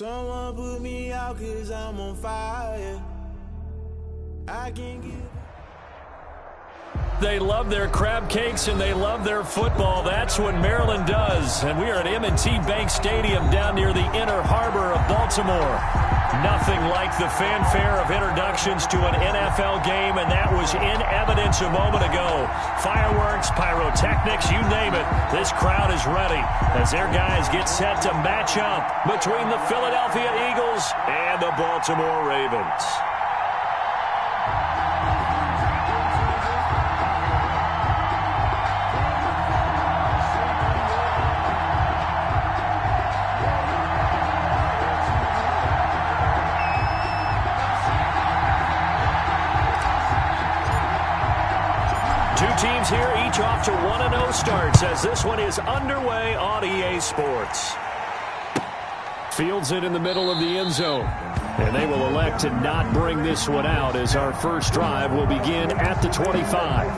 Someone put me out 'cause I'm on fire. I can't give. They love their crab cakes and they love their football. That's what Maryland does. And we are at M&T Bank Stadium down near the Inner Harbor of Baltimore. Nothing like the fanfare of introductions to an NFL game, and that was in evidence a moment ago. Fireworks, pyrotechnics, you name it. This crowd is ready as their guys get set to match up between the Philadelphia Eagles and the Baltimore Ravens. Teams here each off to 1-0 starts as this one is underway on EA Sports. Fields it in the middle of the end zone. And they will elect to not bring this one out as our first drive will begin at the 25.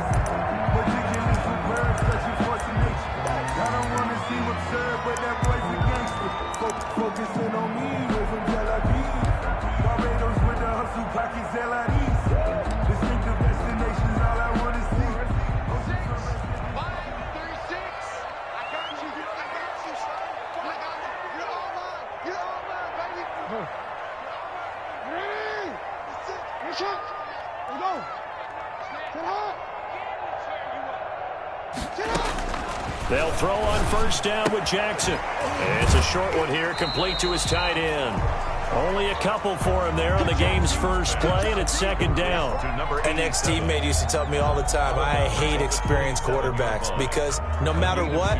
They'll throw on first down with Jackson. And it's a short one here, complete to his tight end. Only a couple for him there on the game's first play, and it's second down. An ex-teammate used to tell me all the time, I hate experienced quarterbacks because no matter what,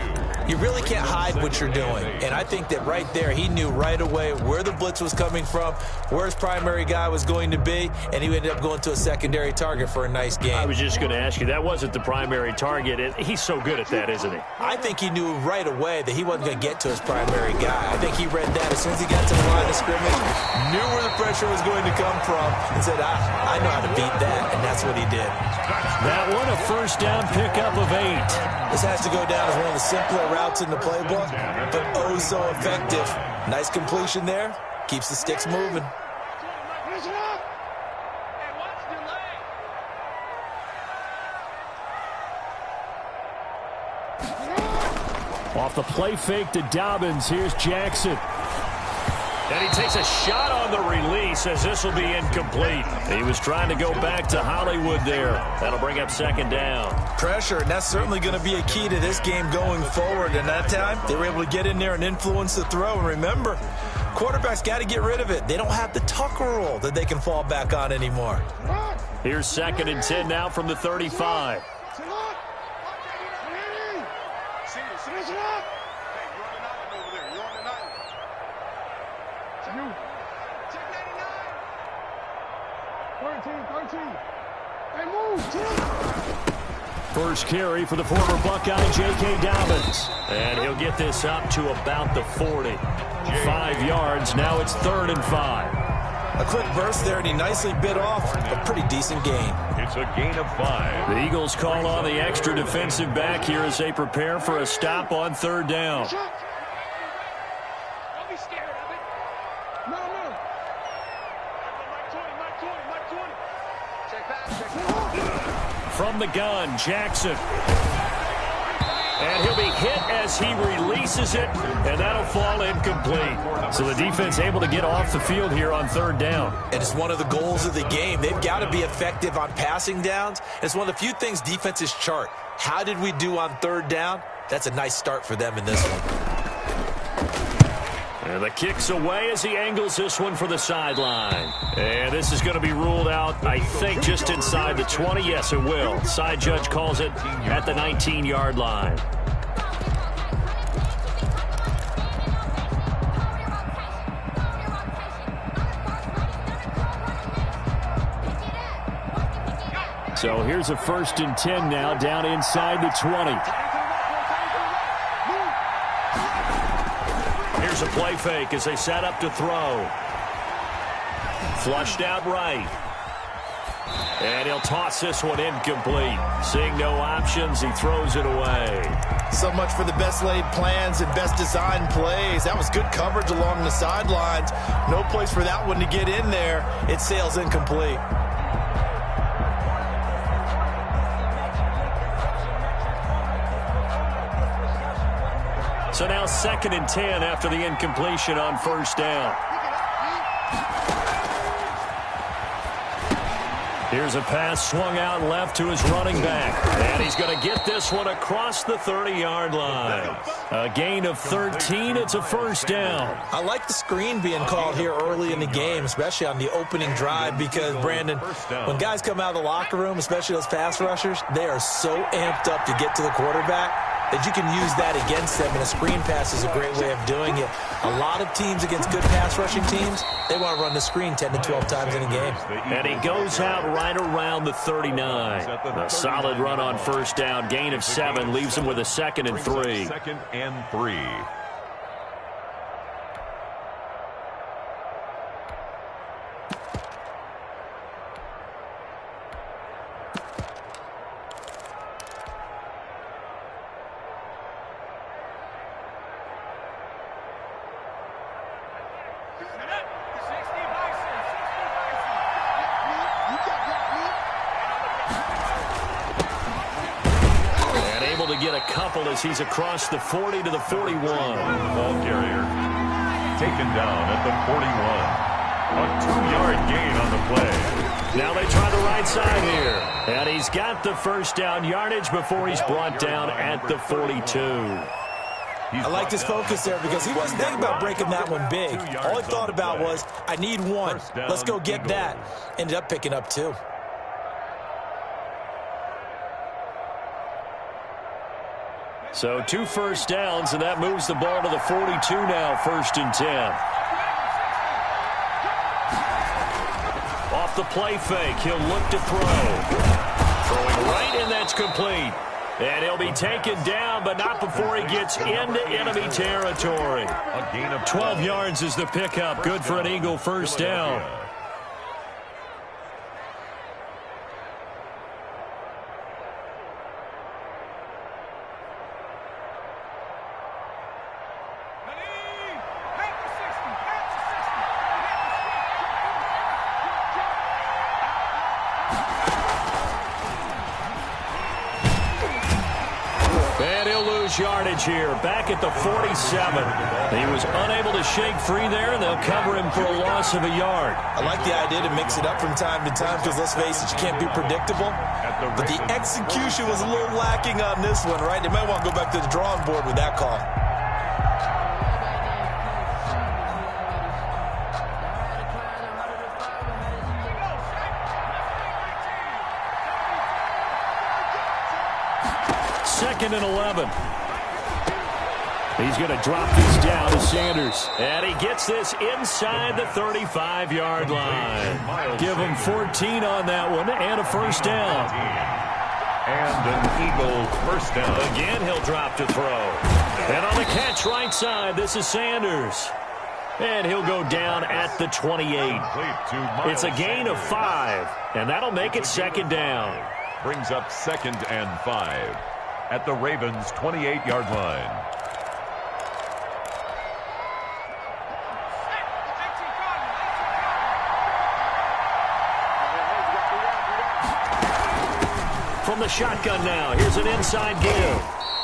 you really can't hide what you're doing. And I think that right there, he knew right away where the blitz was coming from, where his primary guy was going to be, and he ended up going to a secondary target for a nice game. I was just going to ask you, that wasn't the primary target. He's so good at that, isn't he? I think he knew right away that he wasn't going to get to his primary guy. I think he read that as soon as he got to the line of scrimmage, knew where the pressure was going to come from, and said, I know how to beat that, and that's what he did. That one, a first down pickup of 8. This has to go down as one of the simpler routes in the playbook, but oh so effective. Nice completion there. Keeps the sticks moving. Off the play fake to Dobbins. Here's Jackson. And he takes a shot on the release as this will be incomplete. He was trying to go back to Hollywood there. That'll bring up second down. Pressure, and that's certainly going to be a key to this game going forward. And that time, they were able to get in there and influence the throw. And remember, quarterbacks got to get rid of it. They don't have the Tucker rule that they can fall back on anymore. Here's second and 10 now from the 35. First carry for the former Buckeye, J.K. Dobbins. And he'll get this up to about the 40. 5 yards. Now it's 3rd and 5. A quick burst there, and he nicely bit off a pretty decent gain. It's a gain of 5. The Eagles call on the extra defensive back here as they prepare for a stop on 3rd down. From the gun, Jackson. And he'll be hit as he releases it, and that'll fall incomplete. So the defense able to get off the field here on 3rd down. And it's one of the goals of the game. They've got to be effective on passing downs. It's one of the few things defenses chart. How did we do on 3rd down? That's a nice start for them in this one. And the kick's away as he angles this one for the sideline. And this is going to be ruled out, I think, just inside the 20. Yes, it will. Side judge calls it at the 19-yard line. So here's a 1st and 10 now down inside the 20. Here's a play fake as they set up to throw. Flushed out right. And he'll toss this one incomplete. Seeing no options, he throws it away. So much for the best laid plans and best designed plays. That was good coverage along the sidelines. No place for that one to get in there. It sails incomplete. So now 2nd and 10 after the incompletion on first down. Here's a pass swung out left to his running back. And he's going to get this one across the 30-yard line. A gain of 13. It's a first down. I like the screen being called here early in the game, especially on the opening drive, because, Brandon, when guys come out of the locker room, especially those pass rushers, they are so amped up to get to the quarterback that you can use that against them, and a screen pass is a great way of doing it. A lot of teams against good pass rushing teams, they want to run the screen 10 to 12 times in a game. And he goes out right around the 39. A solid run on first down. Gain of 7 leaves him with a 2nd and 3. 2nd and 3. To get a couple as he's across the 40 to the 41. Ball carrier taken down at the 41. A 2-yard gain on the play. Now they try the right side here. And he's got the first down yardage before he's brought down at the 42. I liked his focus there because he wasn't thinking about breaking that one big. All he thought about was, I need one. Let's go get that. Ended up picking up 2. So 2 first downs, and that moves the ball to the 42 now, 1st and 10. Off the play fake, he'll look to throw. Throwing right, and that's complete. And he'll be taken down, but not before he gets into enemy territory. 12 yards is the pickup. Good for an Eagle first down. Yardage here, back at the 47. He was unable to shake free there, and they'll cover him for a loss of a yard. I like the idea to mix it up from time to time because, let's face it, you can't be predictable. But the execution was a little lacking on this one, right? They might want to go back to the drawing board with that call. Second and 11. He's going to drop this down to Sanders. And he gets this inside the 35-yard line. Give him 14 on that one and a first down. And an Eagle first down. Again, he'll drop to throw. And on the catch right side, this is Sanders. And he'll go down at the 28. It's a gain of 5, and that'll make it 2nd down. Brings up 2nd and 5 at the Ravens' 28-yard line. From the shotgun now, here's an inside give.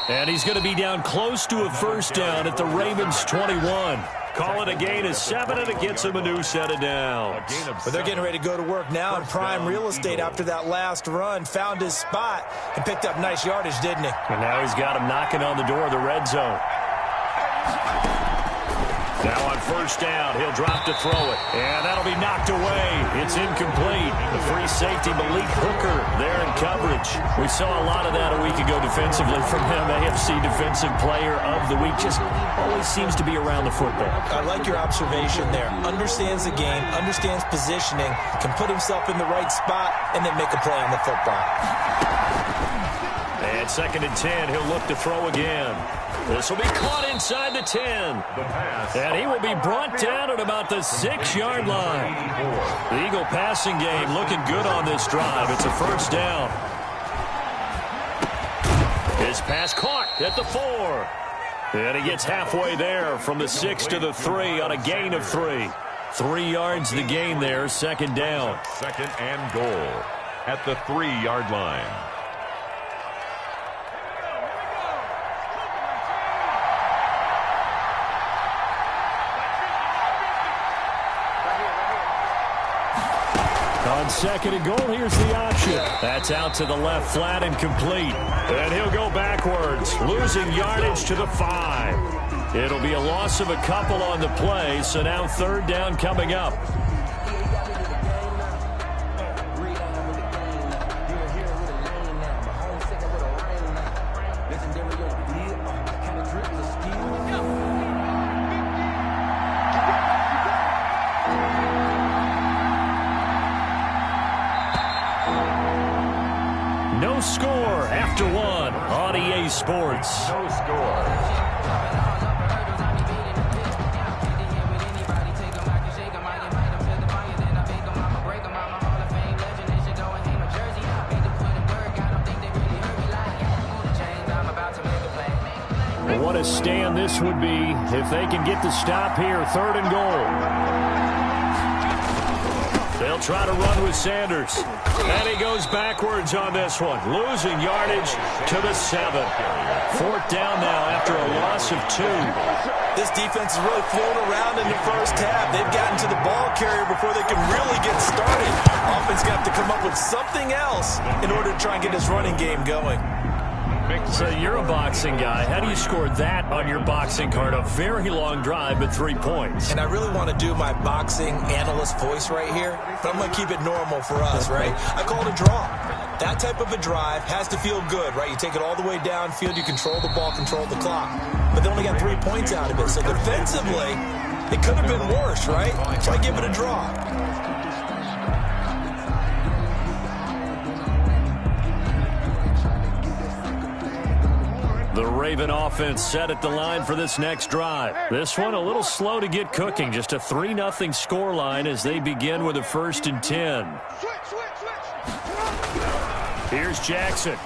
And he's going to be down close to a first down at the Ravens' 21. Call it a gain of 7, and it gets him a new set of downs. But they're getting ready to go to work now in prime real estate after that last run. Found his spot and picked up nice yardage, didn't he? And now he's got him knocking on the door of the red zone. Now on first down, he'll drop to throw it. And that'll be knocked away. It's incomplete. The free safety, Malik Hooker, there in coverage. We saw a lot of that a week ago defensively from him. AFC Defensive Player of the Week. Just always seems to be around the football. I like your observation there. Understands the game, understands positioning, can put himself in the right spot, and then make a play on the football. And 2nd and 10, he'll look to throw again. This will be caught inside the 10. And he will be brought down at about the 6-yard line. The Eagle passing game looking good on this drive. It's a first down. His pass caught at the 4. And he gets halfway there from the 6 to the 3 on a gain of 3. 3 yards the gain there, 2nd down. 2nd and goal at the 3-yard line. On 2nd and goal, here's the option. That's out to the left, flat and complete. And he'll go backwards, losing yardage to the 5. It'll be a loss of a couple on the play, so now 3rd down coming up. No score after 1 on EA Sports. No score. What a stand this would be if they can get the stop here. 3rd and goal. They'll try to run with Sanders. And he goes backwards on this one, losing yardage to the 7. 4th down now after a loss of 2. This defense is really flown around in the first half. They've gotten to the ball carrier before they can really get started. Offense got to come up with something else in order to try and get this running game going. So you're a boxing guy. How do you score that on your boxing card? A very long drive, but 3 points. And I really want to do my boxing analyst voice right here, but I'm going to keep it normal for us, right? I call it a draw. That type of a drive has to feel good, right? You take it all the way downfield, you control the ball, control the clock. But they only got 3 points out of it. So defensively, it could have been worse, right? So I give it a draw. The Raven offense set at the line for this next drive. This one a little slow to get cooking. Just a 3-0 score line as they begin with a 1st and 10. Here's Jackson.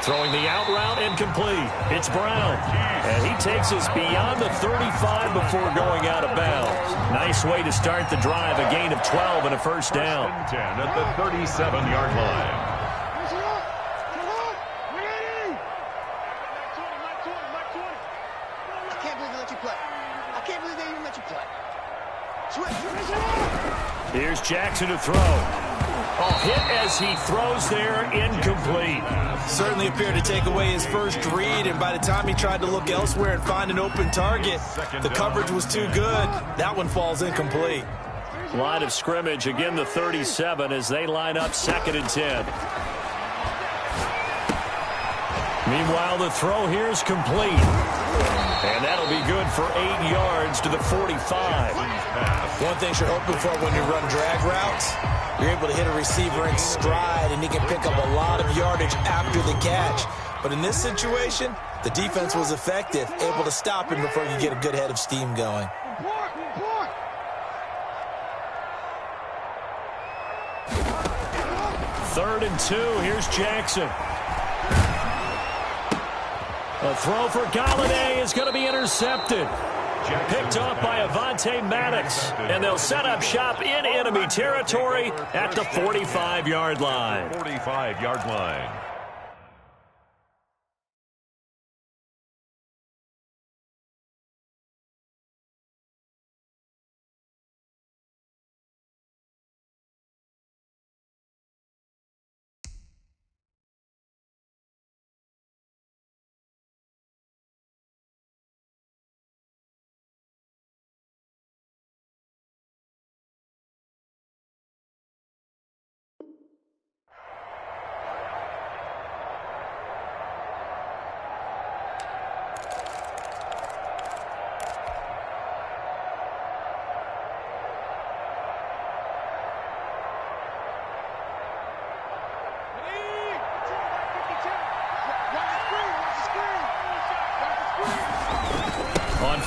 Throwing the out route incomplete. It's Brown. And he takes us beyond the 35 before going out of bounds. Nice way to start the drive. A gain of 12 and a 1st down. 10 at the 37-yard line. Here's Jackson to throw. Oh, hit as he throws there, incomplete. Certainly appeared to take away his first read, and by the time he tried to look elsewhere and find an open target, the coverage was too good. That one falls incomplete. Line of scrimmage, again the 37 as they line up 2nd and 10. Meanwhile, the throw here is complete. And that'll be good for 8 yards to the 45. One thing you're hoping for when you run drag routes, you're able to hit a receiver in stride, and he can pick up a lot of yardage after the catch. But in this situation, the defense was effective, able to stop him before you get a good head of steam going. Third and 2. Here's Jackson. A throw for Galladay is going to be intercepted. Picked off by Avonte Maddox. And they'll set up shop in enemy territory at the 45-yard line. 45-yard line.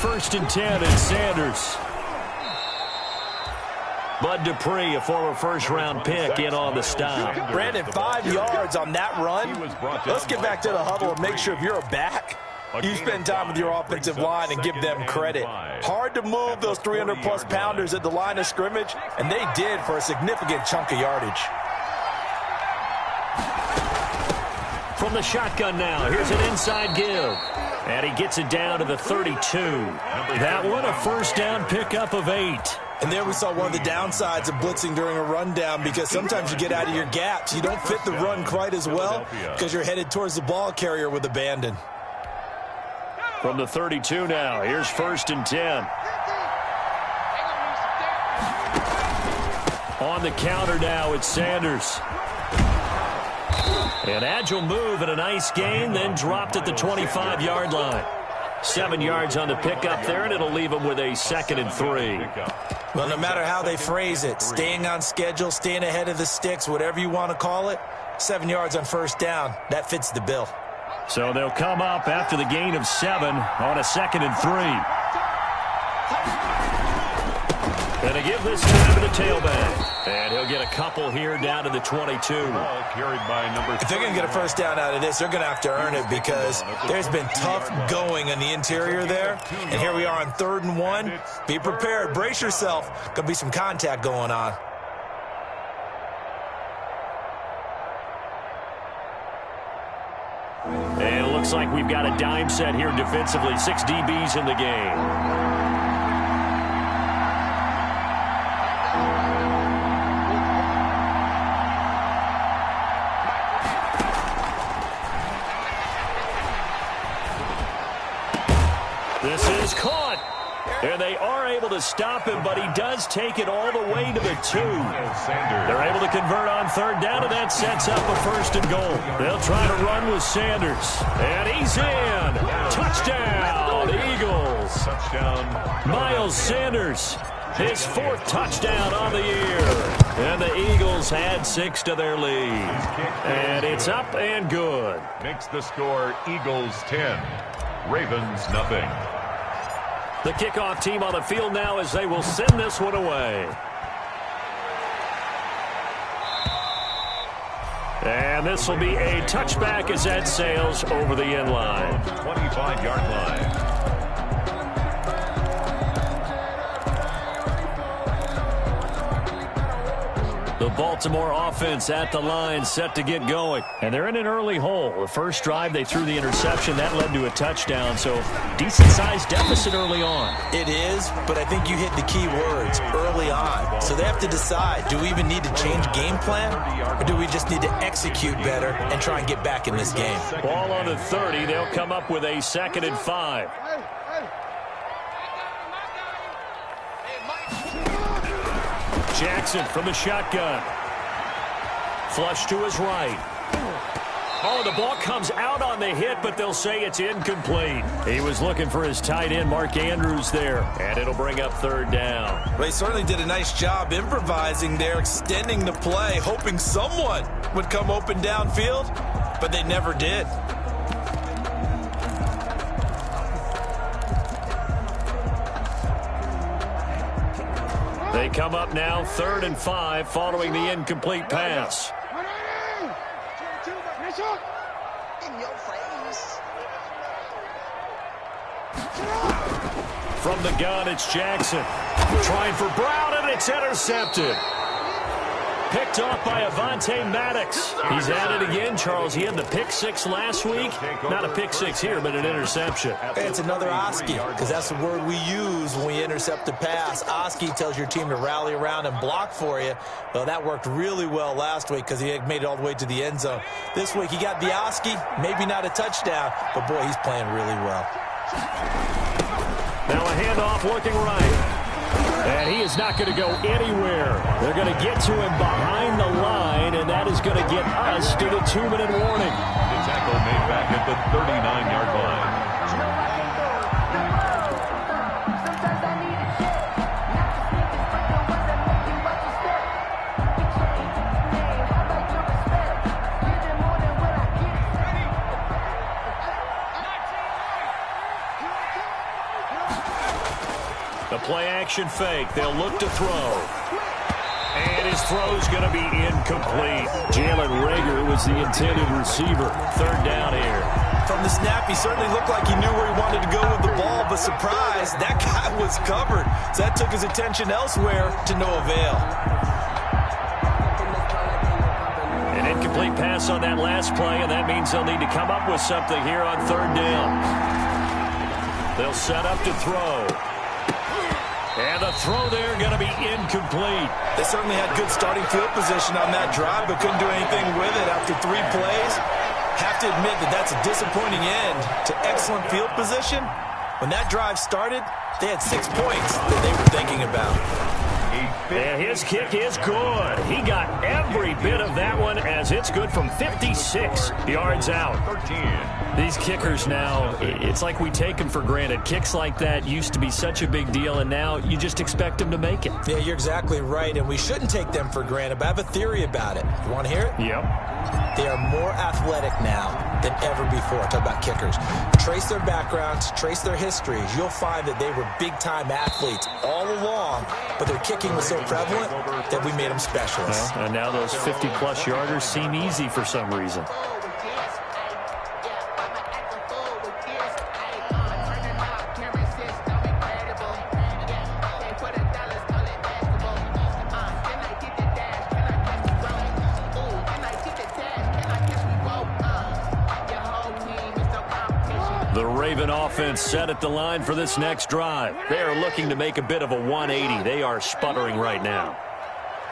first and 10, and Sanders. Bud Dupree, a former first-round pick, in on the stop. Brandon, 5 yards on that run. Let's get back to the huddle and make sure if you're a back, you spend time with your offensive line and give them credit. Hard to move those 300-plus pounders at the line of scrimmage, and they did for a significant chunk of yardage. From the shotgun now, here's an inside give. And he gets it down to the 32. That one, a first down pickup of 8. And there we saw one of the downsides of blitzing during a rundown, because sometimes you get out of your gaps. You don't fit the run quite as well because you're headed towards the ball carrier with abandon. From the 32 now, here's first and 10. On the counter now, it's Sanders. An agile move and a nice gain, then dropped at the 25-yard line. 7 yards on the pickup there, and it'll leave him with a 2nd and 3. Well, no matter how they phrase it, staying on schedule, staying ahead of the sticks, whatever you want to call it, 7 yards on first down, that fits the bill. So they'll come up after the gain of 7 on a 2nd and 3. And they give this time to the tailback. And he'll get a couple here down to the 22. If they're going to get a first down out of this, they're going to have to earn it, because there's been tough going on the interior there. And here we are on 3rd and 1. Be prepared. Brace yourself. Going to be some contact going on. And it looks like we've got a dime set here defensively. 6 DBs in the game. This is caught. And they are able to stop him, but he does take it all the way to the 2. They're able to convert on 3rd down, and that sets up a 1st and goal. They'll try to run with Sanders. And he's in. Touchdown, Eagles. Touchdown. Miles Sanders, his 4th touchdown on the year. And the Eagles add 6 to their lead. And it's up and good. Makes the score Eagles 10, Ravens nothing. The kickoff team on the field now as they will send this one away. And this will be a touchback as that sails over the end line. 25-yard line. The Baltimore offense at the line, set to get going. And they're in an early hole. The first drive, they threw the interception. That led to a touchdown, so decent-sized deficit early on. It is, but I think you hit the key words, early on. So they have to decide, do we even need to change game plan, or do we just need to execute better and try and get back in this game? Ball on the 30. They'll come up with a 2nd and 5. Jackson from the shotgun. Flush to his right. Oh, the ball comes out on the hit, but they'll say it's incomplete. He was looking for his tight end, Mark Andrews, there, and it'll bring up 3rd down. Well, he certainly did a nice job improvising there, extending the play, hoping someone would come open downfield, but they never did. They come up now 3rd and 5 following the incomplete pass. From the gun, it's Jackson. Trying for Brown, and it's intercepted. Picked off by Avonte Maddox. He's at it again, Charles. He had the pick 6 last week. Not a pick 6 here, but an interception. Hey, it's another Oski, because that's the word we use when we intercept a pass. Oski tells your team to rally around and block for you. Well, that worked really well last week because he had made it all the way to the end zone. This week he got the Oski, maybe not a touchdown, but boy, he's playing really well. Now a handoff looking right. And he is not going to go anywhere. They're going to get to him behind the line, and that is going to get us to the 2-minute warning. The tackle made back at the 39-yard line. The play action fake. They'll look to throw. And his throw's going to be incomplete. Jalen Reagor was the intended receiver. Third down here. From the snap, he certainly looked like he knew where he wanted to go with the ball, but surprise, that guy was covered. So that took his attention elsewhere to no avail. An incomplete pass on that last play, and that means they'll need to come up with something here on third down. They'll set up to throw. And the throw there going to be incomplete. They certainly had good starting field position on that drive, but couldn't do anything with it after 3 plays. Have to admit that that's a disappointing end to excellent field position. When that drive started, they had 6 points that they were thinking about. And his kick is good. He got every bit of that one as it's good from 56 yards out. These kickers now, it's like we take them for granted. Kicks like that used to be such a big deal, and now you just expect them to make it. Yeah, you're exactly right, and we shouldn't take them for granted, but I have a theory about it. You want to hear it? Yep. They are more athletic now than ever before. Talk about kickers. Trace their backgrounds, trace their histories. You'll find that they were big-time athletes all along, but their kicking was so prevalent that we made them specialists. Well, and now those 50-plus yarders seem easy for some reason. The Raven offense set at the line for this next drive. They are looking to make a bit of a 180. They are sputtering right now.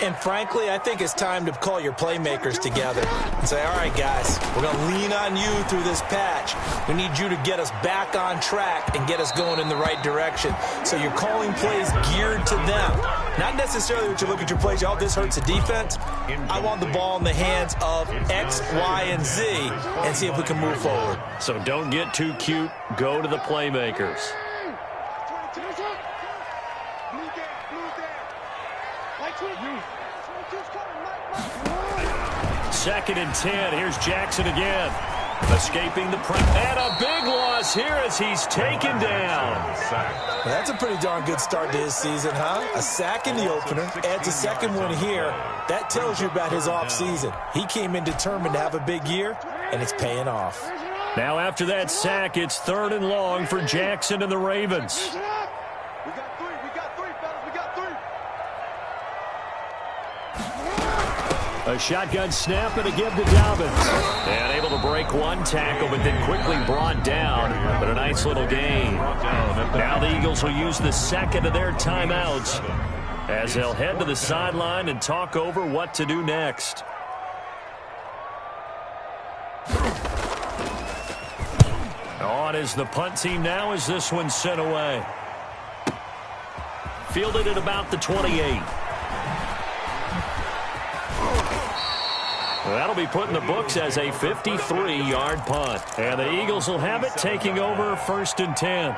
And frankly, I think it's time to call your playmakers together and say, all right, guys, we're going to lean on you through this patch. We need you to get us back on track and get us going in the right direction. So you're calling plays geared to them. Not necessarily what you look at your plays, oh, this hurts the defense. I want the ball in the hands of X, Y, and Z and see if we can move forward. So don't get too cute. Go to the playmakers. Second and 10. Here's Jackson again. Escaping the press. And a big loss here as he's taken down. Well, that's a pretty darn good start to his season, huh? A sack in the opener. Adds a second one here. That tells you about his offseason. He came in determined to have a big year, and it's paying off. Now after that sack, it's 3rd and long for Jackson and the Ravens. A shotgun snap and again to Dobbins. And able to break one tackle, but then quickly brought down. But a nice little gain. Now the Eagles will use the second of their timeouts as they'll head to the sideline and talk over what to do next. On is the punt team now as this one's sent away. Fielded at about the 28. That'll be put in the books as a 53-yard punt. And the Eagles will have it, taking over 1st and 10.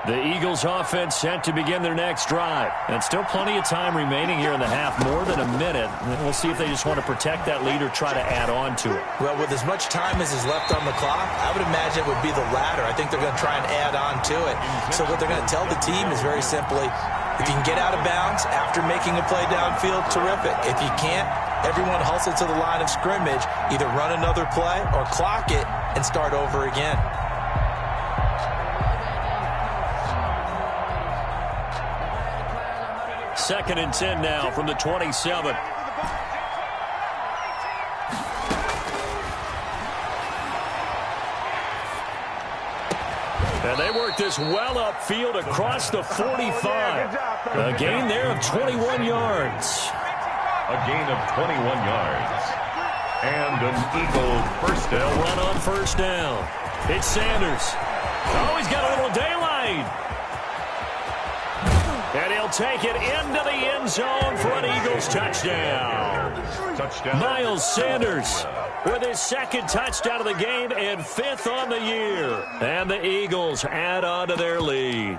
The Eagles offense set to begin their next drive. And still plenty of time remaining here in the half, more than a minute. And we'll see if they just want to protect that lead or try to add on to it. Well, with as much time as is left on the clock, I would imagine it would be the latter. I think they're going to try and add on to it. So what they're going to tell the team is very simply, if you can get out of bounds after making a play downfield, terrific. If you can't, everyone hustle to the line of scrimmage, either run another play or clock it and start over again. Second and 10 now from the 27. And they work this well upfield across the 45. A gain there of 21 yards. A gain of 21 yards. And an Eagle first down. They'll run on first down. It's Sanders. Oh, he's got a little daylight. And he'll take it into the end zone for an Eagles touchdown. Miles Sanders with his 2nd touchdown of the game and 5th on the year. And the Eagles add on to their lead.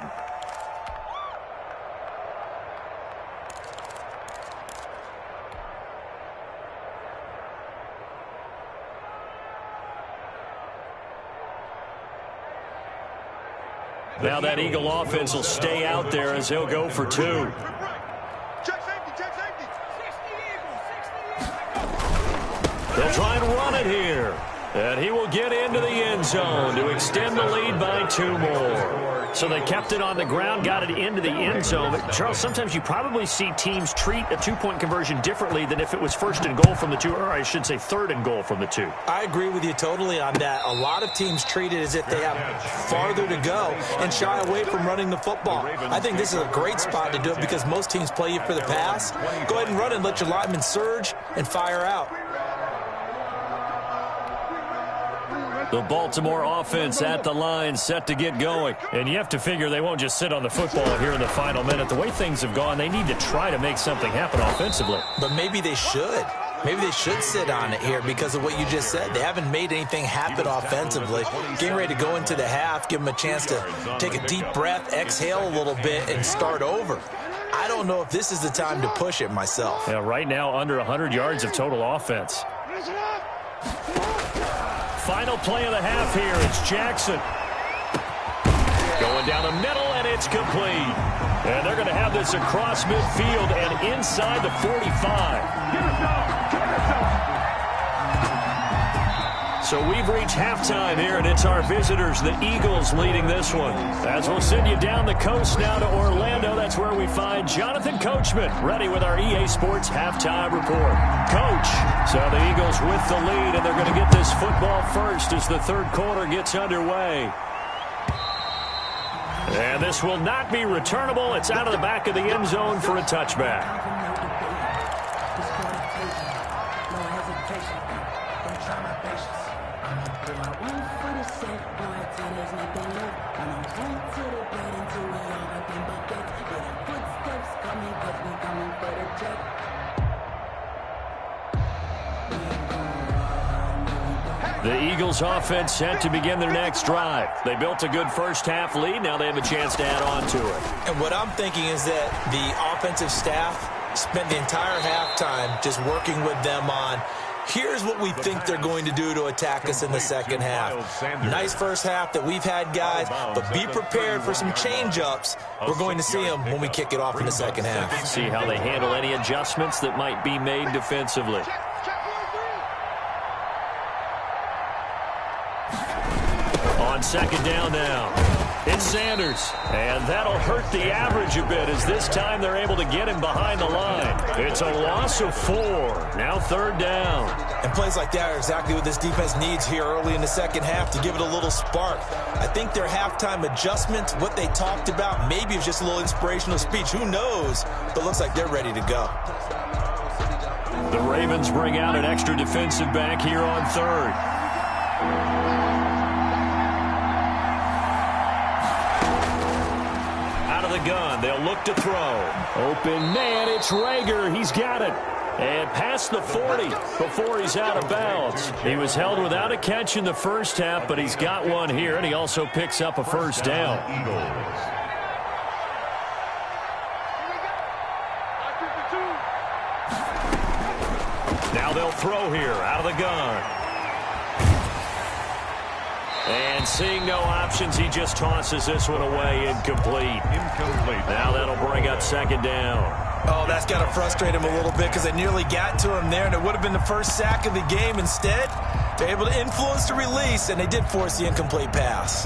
Now that Eagle offense will stay out there as he'll go for 2. They'll try and run it here. And he will get into the end zone to extend the lead by 2 more. So they kept it on the ground, got it into the end zone. But, Charles, sometimes you probably see teams treat a 2-point conversion differently than if it was 1st and goal from the 2, or I should say 3rd and goal from the 2. I agree with you totally on that. A lot of teams treat it as if they have farther to go and shy away from running the football. I think this is a great spot to do it because most teams play you for the pass. Go ahead and run and let your linemen surge and fire out. The Baltimore offense at the line, set to get going. And you have to figure they won't just sit on the football here in the final minute. The way things have gone, they need to try to make something happen offensively. But maybe they should. Maybe they should sit on it here because of what you just said. They haven't made anything happen offensively. Getting ready to go into the half, give them a chance to take a deep breath, exhale a little bit, and start over. I don't know if this is the time to push it myself. Yeah, right now under 100 yards of total offense. Final play of the half here. It's Jackson. Going down the middle, and it's complete. And they're going to have this across midfield and inside the 45. So we've reached halftime here, and it's our visitors, the Eagles, leading this one. As we'll send you down the coast now to Orlando, that's where we find Jonathan Coachman, ready with our EA Sports halftime report. Coach, so the Eagles with the lead, and they're going to get this football first as the 3rd quarter gets underway. And this will not be returnable. It's out of the back of the end zone for a touchback. The Eagles offense set to begin their next drive. They built a good first-half lead. Now they have a chance to add on to it. And what I'm thinking is that the offensive staff spent the entire halftime just working with them on, here's what we think they're going to do to attack us in the second half. Nice first half that we've had, guys, but be prepared for some change-ups. We're going to see them when we kick it off in the second half. See how they handle any adjustments that might be made defensively. On 2nd down now, it's Sanders, and that'll hurt the average a bit as this time they're able to get him behind the line. It's a loss of 4, now 3rd down. And plays like that are exactly what this defense needs here early in the second half to give it a little spark. I think their halftime adjustment, what they talked about, maybe it was just a little inspirational speech. Who knows? But looks like they're ready to go. The Ravens bring out an extra defensive back here on 3rd. The gun, they'll look to throw. Open man, it's Rager. He's got it. And past the 40 before he's out of bounds. He was held without a catch in the first half, but he's got one here, and he also picks up a first down. Now they'll throw here out of the gun. And seeing no options, he just tosses this one away, incomplete. Now that'll bring up 2nd down. Oh, that's got to frustrate him a little bit because they nearly got to him there, and it would have been the first sack of the game. Instead, they're able to influence the release, and they did force the incomplete pass.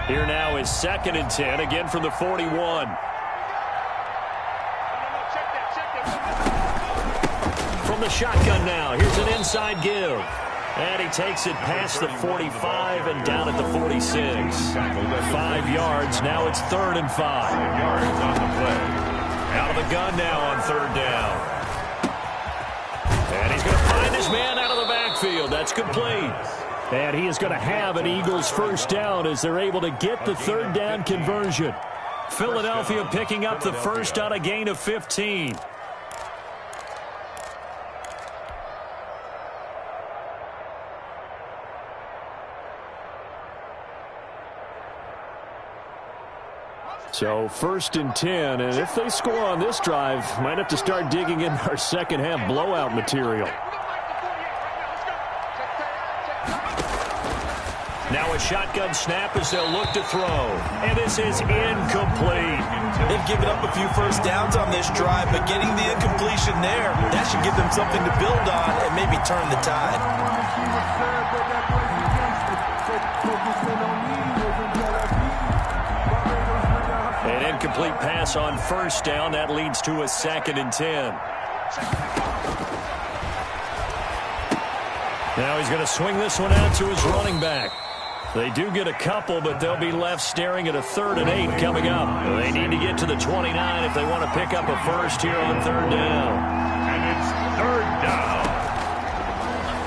Here now is 2nd and 10, again from the 41. From the shotgun now, here's an inside give. And he takes it past the 45 and down at the 46. 5 yards, now it's 3rd and 5. 5 yards on the play. Out of the gun now on 3rd down. And he's going to find his man out of the backfield. That's complete. And he is going to have an Eagles first down as they're able to get the 3rd down conversion. Philadelphia picking up the first on a gain of 15. So 1st and 10, and if they score on this drive, might have to start digging in our second half blowout material. Now a shotgun snap as they'll look to throw. And this is incomplete. They've given up a few first downs on this drive, but getting the incompletion there, that should give them something to build on and maybe turn the tide. An incomplete pass on first down. That leads to a 2nd and 10. Now he's going to swing this one out to his running back. They do get a couple, but they'll be left staring at a 3rd and 8 coming up. They need to get to the 29 if they want to pick up a first here on 3rd down. And it's 3rd down.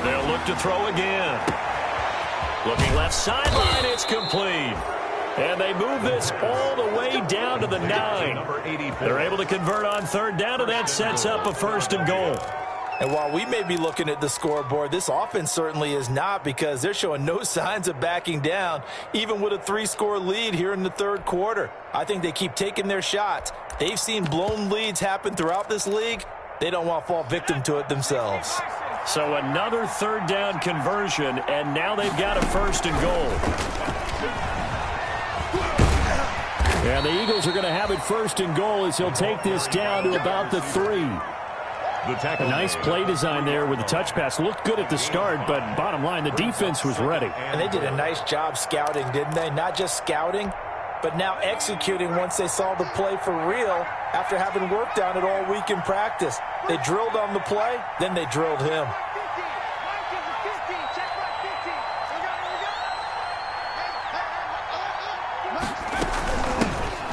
They'll look to throw again. Looking left sideline, it's complete. And they move this all the way down to the 9. They're able to convert on 3rd down, and that sets up a 1st and goal. And while we may be looking at the scoreboard, this offense certainly is not, because they're showing no signs of backing down, even with a 3-score lead here in the 3rd quarter. I think they keep taking their shots. They've seen blown leads happen throughout this league. They don't want to fall victim to it themselves. So another 3rd down conversion, and now they've got a 1st and goal. And the Eagles are going to have it 1st and goal as he'll take this down to about the 3. A nice play design there with the touch pass. Looked good at the start, but bottom line, the defense was ready. And they did a nice job scouting, didn't they? Not just scouting, but now executing once they saw the play for real after having worked on it all week in practice. They drilled on the play, then they drilled him.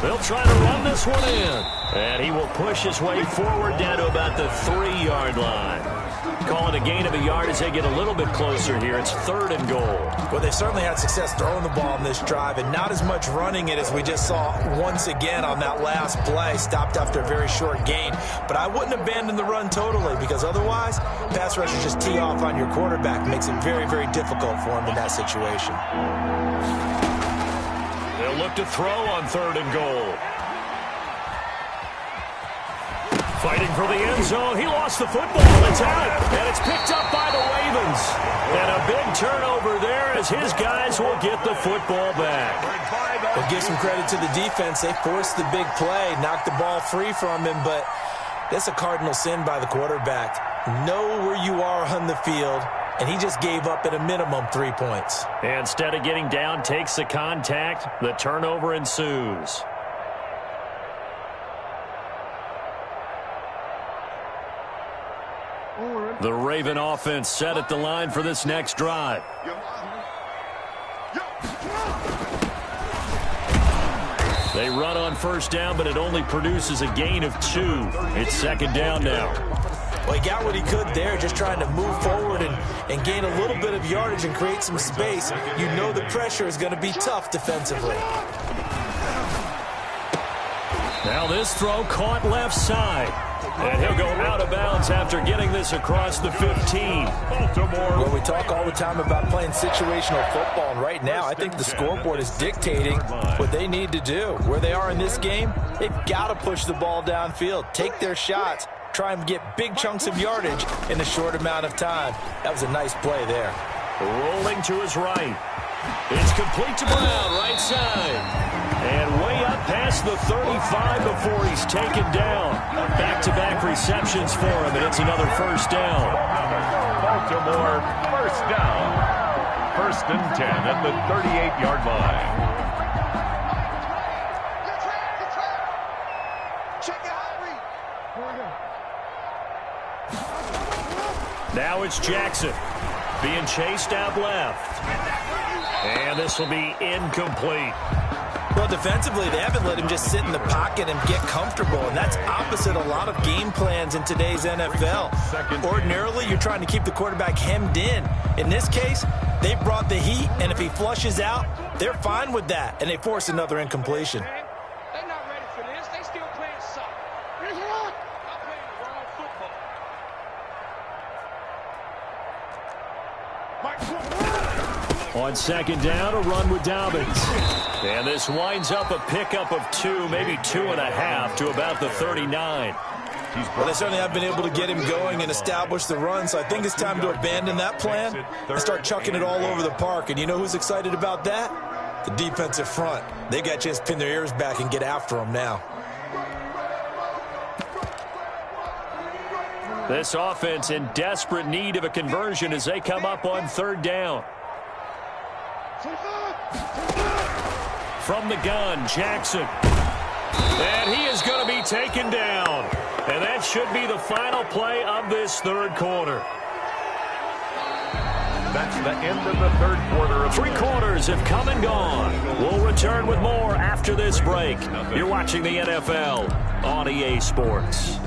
They'll try to run this one in. And he will push his way forward down to about the 3-yard line. Call it a gain of a yard as they get a little bit closer here. It's 3rd and goal. Well, they certainly had success throwing the ball in this drive, and not as much running it as we just saw once again on that last play. Stopped after a very short gain. But I wouldn't abandon the run totally, because otherwise, pass rushers just tee off on your quarterback. Makes it very, very difficult for him in that situation. They'll look to throw on 3rd and goal. Fighting for the end zone. He lost the football. It's out. And it's picked up by the Ravens. And a big turnover there as his guys will get the football back. We'll give some credit to the defense. They forced the big play, knocked the ball free from him, but that's a cardinal sin by the quarterback. Know where you are on the field, and he just gave up at a minimum 3 points. Instead of getting down, takes the contact. The turnover ensues. The Raven offense set at the line for this next drive. They run on 1st down, but it only produces a gain of 2. It's 2nd down now. Well, he got what he could there, just trying to move forward and gain a little bit of yardage and create some space. You know the pressure is going to be tough defensively. Now this throw caught left side. And he'll go out of bounds after getting this across the 15. Baltimore. Well, we talk all the time about playing situational football, and right now I think the scoreboard is dictating what they need to do. Where they are in this game, they've got to push the ball downfield, take their shots, try and get big chunks of yardage in a short amount of time. That was a nice play there. Rolling to his right. It's complete to Brown, right side. And way up past the 35 before he's taken down. Back-to-back receptions for him, and it's another 1st down. Baltimore, 1st down. 1st and 10 at the 38-yard line. Now it's Jackson being chased out left. And this will be incomplete. Well, defensively, they haven't let him just sit in the pocket and get comfortable, and that's opposite a lot of game plans in today's NFL. Ordinarily, you're trying to keep the quarterback hemmed in. In this case, they brought the heat, and if he flushes out, they're fine with that, and they force another incompletion. They're not ready for this. They still playing soccer. They're playing the wrong football. On 2nd down, a run with Dobbins. And this winds up a pickup of 2, maybe 2.5 to about the 39. Well, they certainly have been able to get him going and establish the run, so I think it's time to abandon that plan and start chucking it all over the park. And you know who's excited about that? The defensive front. They got a chance to pin their ears back and get after him now. This offense in desperate need of a conversion as they come up on third down. From the gun, Jackson. And he is going to be taken down. And that should be the final play of this third quarter. That's the end of the third quarter. Three quarters have come and gone. We'll return with more after this break. You're watching the NFL on EA Sports.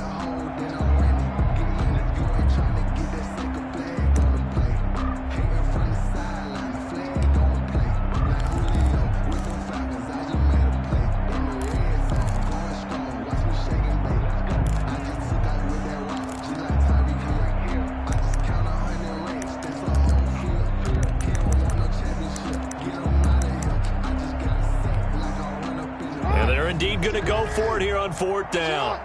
Indeed going to go for it here on fourth down.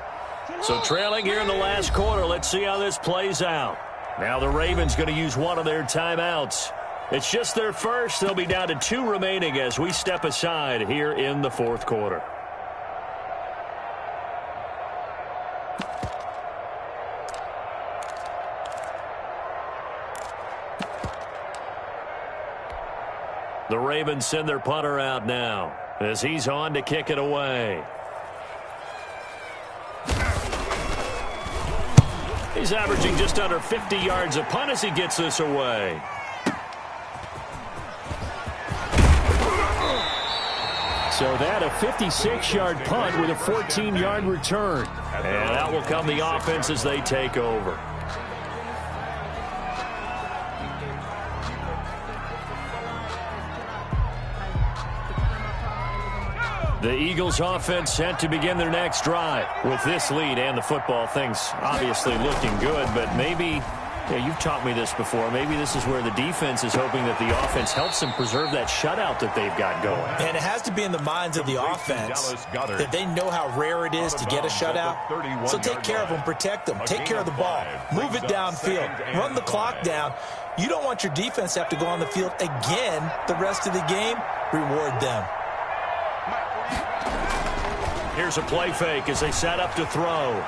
So trailing here in the last quarter. Let's see how this plays out. Now the Ravens going to use one of their timeouts. It's just their first. They'll be down to 2 remaining as we step aside here in the fourth quarter. The Ravens send their punter out now as he's on to kick it away. He's averaging just under 50 yards a punt as he gets this away. So that a 56-yard punt with a 14-yard return. And that will come the offense as they take over. The Eagles offense set to begin their next drive. With this lead and the football, things obviously looking good, but maybe, you've taught me this before, maybe this is where the defense is hoping that the offense helps them preserve that shutout that they've got going. And it has to be in the minds of the offense that they know how rare it is to get a shutout. So take care of them, protect them, take care of the ball, move it downfield, run the clock down. You don't want your defense to have to go on the field again the rest of the game. Reward them. Here's a play fake as they set up to throw.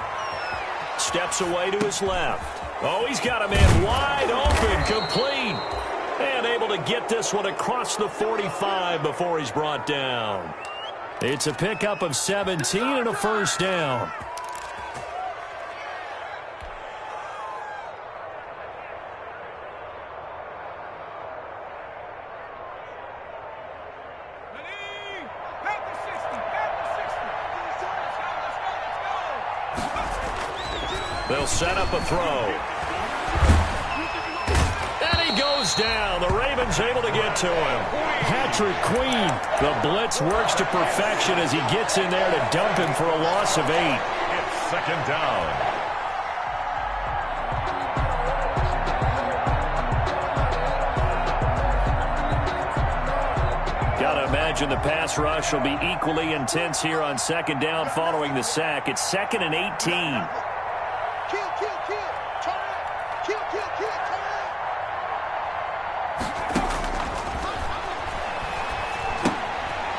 Steps away to his left. Oh, he's got a man wide open, complete. And able to get this one across the 45 before he's brought down. It's a pickup of 17 and a first down. They'll set up a throw. And he goes down. The Ravens able to get to him. Patrick Queen. The blitz works to perfection as he gets in there to dump him for a loss of 8. It's second down. Gotta imagine the pass rush will be equally intense here on second down following the sack. It's 2nd and 18.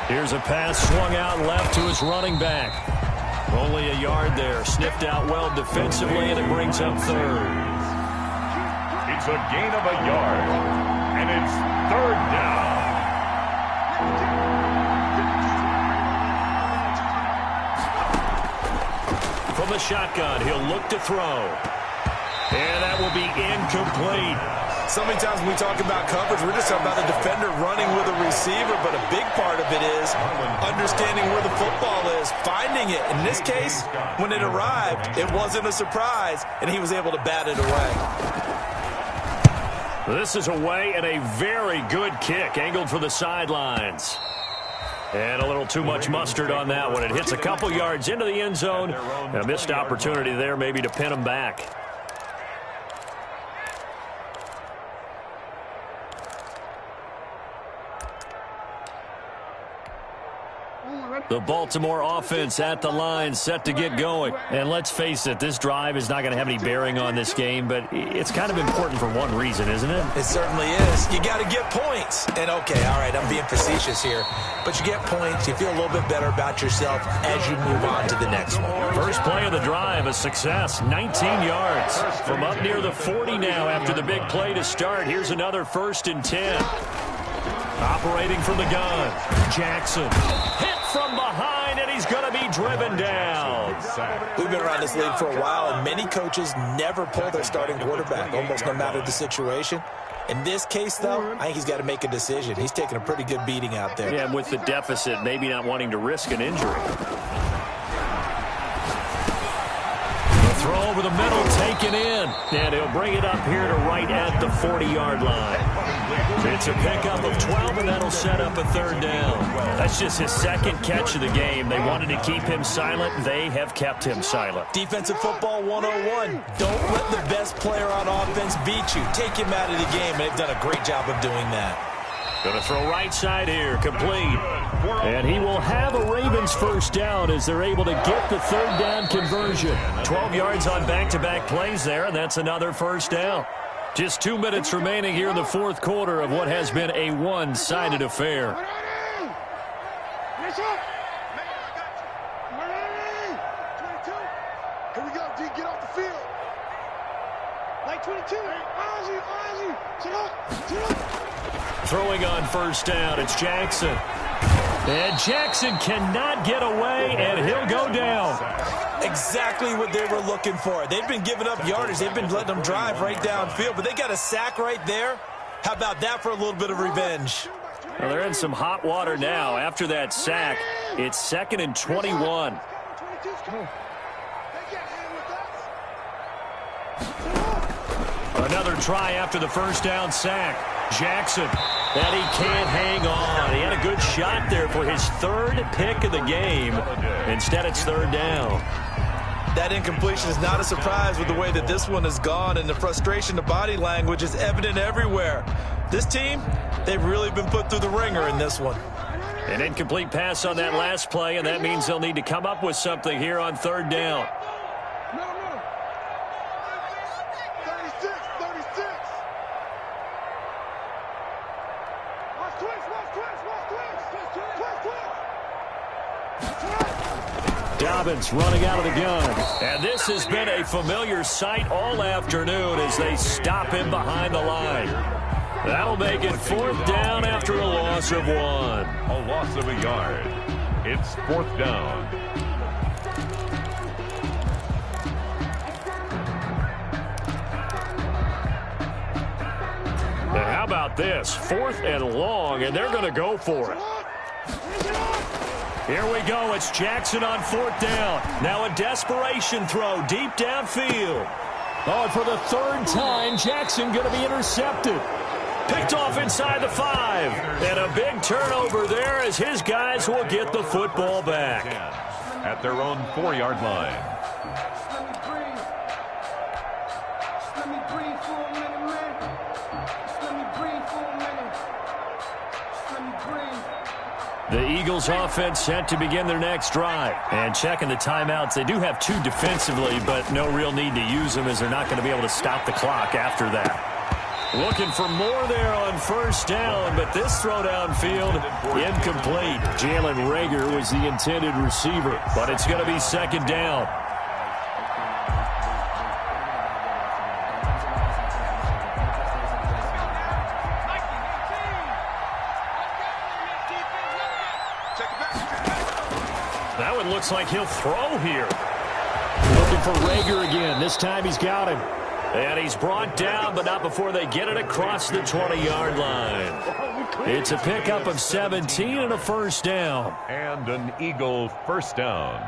Here's a pass swung out left to his running back. Only a yard there. Sniffed out well defensively, and it brings up third. It's a gain of a yard, and it's third down. From the shotgun, he'll look to throw. And that will be incomplete. So many times when we talk about coverage, we're just talking about a defender running with a receiver, but a big part of it is understanding where the football is, finding it. In this case, when it arrived, it wasn't a surprise, and he was able to bat it away. This is away and a very good kick, angled for the sidelines. And a little too much mustard on that one. It hits a couple yards into the end zone. A missed opportunity there maybe to pin him back. The Baltimore offense at the line, set to get going. And let's face it, this drive is not going to have any bearing on this game, but it's kind of important for one reason, isn't it? It certainly is. You got to get points. And, okay, all right, I'm being facetious here, but you get points, you feel a little bit better about yourself as you move on to the next one. First play of the drive, a success, 19 yards. From up near the 40 now after the big play to start. Here's another 1st and 10. Operating from the gun, Jackson. Hit from behind, and he's going to be driven down. We've been around this league for a while, and many coaches never pull their starting quarterback, almost no matter the situation. In this case, though, I think he's got to make a decision. He's taking a pretty good beating out there. Yeah, with the deficit, maybe not wanting to risk an injury. Throw over the middle, taken in. And he'll bring it up here to right at the 40-yard line. It's a pickup of 12, and that'll set up a 3rd down. That's just his 2nd catch of the game. They wanted to keep him silent. They have kept him silent. Defensive football 101. Don't let the best player on offense beat you. Take him out of the game, and they've done a great job of doing that. Going to throw right side here, complete. And he will have a Ravens 1st down as they're able to get the 3rd down conversion. 12 yards on back-to-back plays there, and that's another 1st down. Just 2 minutes remaining here in the 4th quarter of what has been a one-sided affair. Here we go, D, get off the field. Like 22, Throwing on 1st down, it's Jackson. And Jackson cannot get away, and he'll go down. Exactly what they were looking for. They've been giving up yardage. They've been letting them drive right downfield, but they got a sack right there. How about that for a little bit of revenge? Well, they're in some hot water now. After that sack, it's 2nd and 21. Another try after the 1st down sack. Jackson, and he can't hang on. He had a good shot there for his 3rd pick of the game. Instead, it's 3rd down. That incompletion is not a surprise with the way that this one has gone, and the frustration, the body language is evident everywhere. This team, they've really been put through the ringer in this one. An incomplete pass on that last play, and that means they'll need to come up with something here on 3rd down. 36. Dobbins running out of the gun. And this has been a familiar sight all afternoon as they stop him behind the line. That'll make it 4th down after a loss of 1. A loss of a yard. It's 4th down. And how about this? 4th and long, and they're going to go for it. Here we go. It's Jackson on 4th down. Now a desperation throw deep downfield. Oh, and for the 3rd time, Jackson going to be intercepted. Picked off inside the 5. And a big turnover there as his guys will get the football back. At their own 4-yard line. The Eagles offense set to begin their next drive. And checking the timeouts, they do have 2 defensively, but no real need to use them as they're not going to be able to stop the clock after that. Looking for more there on 1st down, but this throw downfield, incomplete. Jalen Reagor was the intended receiver, but it's going to be 2nd down. That one looks like he'll throw here. Looking for Reagor again. This time he's got him. And he's brought down, but not before they get it across the 20-yard line. It's a pickup of 17 and a 1st down. And an Eagle 1st down.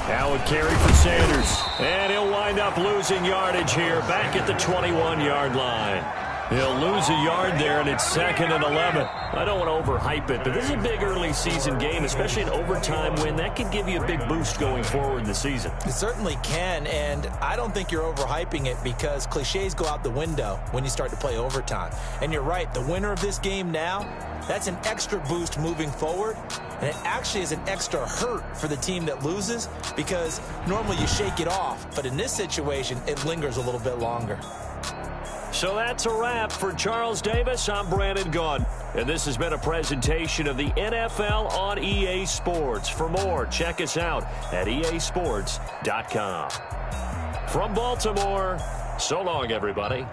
Now a carry for Sanders. And he'll wind up losing yardage here back at the 21-yard line. He'll lose a yard there, and it's 2nd and 11. I don't want to overhype it, but this is a big early season game, especially an overtime win. That could give you a big boost going forward in the season. It certainly can, and I don't think you're overhyping it because cliches go out the window when you start to play overtime. And you're right, the winner of this game now, that's an extra boost moving forward, and it actually is an extra hurt for the team that loses because normally you shake it off, but in this situation, it lingers a little bit longer. So that's a wrap for Charles Davis. I'm Brandon Gaudin, and this has been a presentation of the NFL on EA Sports. For more, check us out at easports.com. From Baltimore, so long, everybody.